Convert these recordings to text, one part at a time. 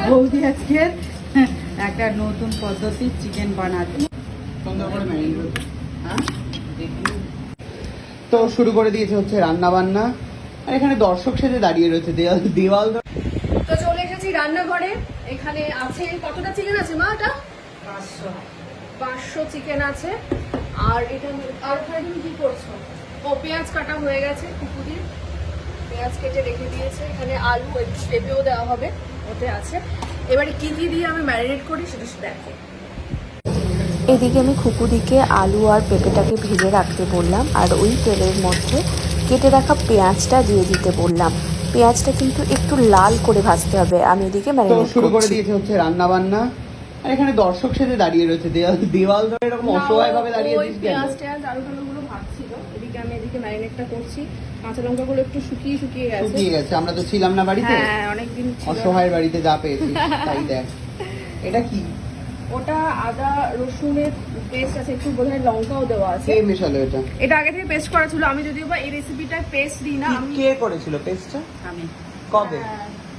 বৌদি আজকে একটা নতুন পদ্ধতির চিকেন বানাতে। তো শুরু করে দিয়েছে হচ্ছে রান্না বান্না, আর এখানে দর্শক সেজে দাঁড়িয়ে রয়েছে দেওয়াল। তো চলে এসেছি রান্নাঘরে। এখানে আছে কতটা চিকেন আছে মা? এটা 500 চিকেন আছে। আর এটা আর ওখানে তুমি কি করছো? ও পেঁয়াজ কাটা হয়ে গেছে, কুকুরির পেঁয়াজ কেটে রেখে দিয়েছে। এখানে আলু একটু পেঁপেও দেওয়া হবে, ওতে আছে। এবারে কি কি দিয়ে আমি ম্যারিনেট করি সেটা দেখো। এদিকে আমি খুকুদিকে আলু আর পেঁপেটাকে ভেজে রাখতে বললাম, আর ওই তেলের মধ্যে কেটে রাখা পেঁয়াজটা দিয়ে দিতে বললাম। পেঁয়াজটা কিন্তু একটু লাল করে ভাজতে হবে। আমি এদিকে তো ম্যারিনেট শুরু করে করছি। দিয়েছে হচ্ছে রান্না বান্না, আর এখানে দর্শক সেজে দাঁড়িয়ে রয়েছে দেওয়াল ধরে এরকম অসহায় ভাবে দাঁড়িয়ে ওই পেঁয়াজ টেয়াজ আলু টালুগুলো ভাজছিল, এদিকে আমি এদিকে ম্যারিনেটটা করছি। কাঁচা লঙ্কাগুলো একটু শুকিয়ে গেছে। আমরা তো ছিলাম না বাড়িতে, হ্যাঁ অনেকদিন অসহায়ের বাড়িতে যা পেয়েছি তাই দেখ। এটা কি? ওটা আদা রসুনের পেস্ট আছে, একটু বোধহয় লঙ্কাও দেওয়া আছে। কে মেশালো এটা? এটা আগে থেকে পেস্ট করা ছিল। আমি যদিও বা এই রেসিপিটায় পেস্ট দিই না। আমি কে করেছিল পেস্টটা? আমি কবে?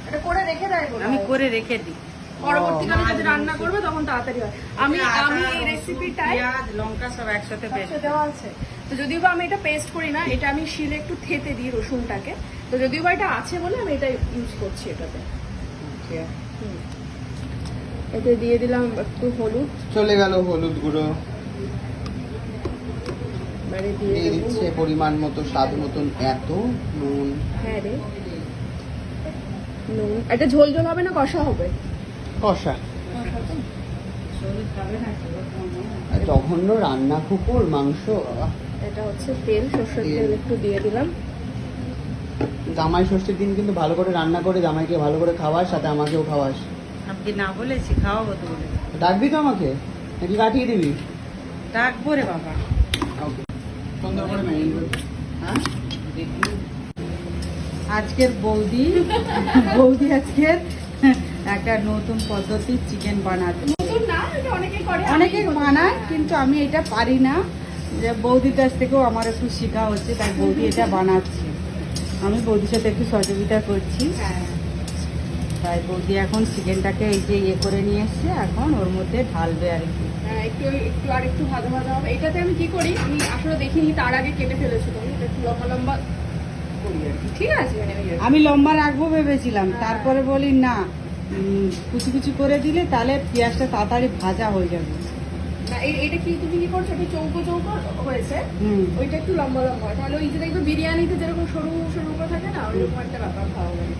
এটা করে রেখে দেয় বলে। আমি করে রেখে দিই, পরবর্তীকালে যদি রান্না করবে তখন তাড়াতাড়ি হয়। আমি এই রেসিপিটায় পেঁয়াজ লঙ্কা সব একসাথে পেস্ট দেওয়া আছে। তো যদিও বা আমি এটা পেস্ট করি না, এটা আমি শিলে একটু থেতে দিই রসুনটাকে। তো যদিও বা এটা আছে বলে আমি এটা ইউজ করছি এটাতে। এতে দিয়ে দিলাম একটু হলুদ, চলে গেল হলুদ গুঁড়ো, মানে দিয়ে দিয়ে দেবো। দিচ্ছে পরিমাণ মতো, স্বাদ মতন। এত নুন? হ্যাঁ রে, নুন। এটা ঝোল ঝোল হবে না কষা হবে? কষা। শরীর খাবে না আর জঘন্য রান্না কুকুর মাংস। এটা হচ্ছে তেল, সর্ষের তেল একটু দিয়ে দিলাম। জামাই ষষ্ঠীর দিন কিন্তু ভালো করে রান্না করে জামাইকে ভালো করে খাওয়াস, সাথে আমাকেও খাওয়াস। আপনি না বলেছি খাওয়াবো তো বলে। ডাকবি তো আমাকে নাকি কাটিয়ে দিবি? ডাকবো রে বাবা। সুন্দর করে ম্যারিনেট। হ্যাঁ, আজকের বৌদি আজকের একটা নতুন পদ্ধতির চিকেন বানাতে। নতুন না, এটা অনেকেই করে। অনেকে বানায় কিন্তু আমি এটা পারি না। যে বৌদির কাছ থেকেও আমার একটু শেখা হচ্ছে, তাই বৌদি এটা বানাচ্ছে। আমি বৌদির সাথে একটু সহযোগিতা করছি। হ্যাঁ, তাই বৌদি এখন চিকেনটাকে এই যে ইয়ে করে নিয়ে এসছে, এখন ওর মধ্যে ঢালবে আর কি। হ্যাঁ, একটু আর একটু ভাজা ভাজা হবে। এটাতে আমি কি করি, আমি আসলে দেখিনি, তার আগে কেটে ফেলেছি। আমি এটা একটু লম্বা লম্বা করি আর কি। ঠিক আছে, মানে আমি লম্বা রাখবো ভেবেছিলাম, তারপরে বলি না, কুচি কুচি করে দিলে তাহলে পেঁয়াজটা তাড়াতাড়ি ভাজা হয়ে যাবে। না, এটা কি তুমি কি করছো, একটু চৌকো চৌকো হয়েছে। ওইটা একটু লম্বা লম্বা হয়, তাহলে ওই যে দেখবে বিরিয়ানিতে যেরকম সরু সরু করে থাকে না, ওইরকম একটা ব্যাপার ভালো লাগে।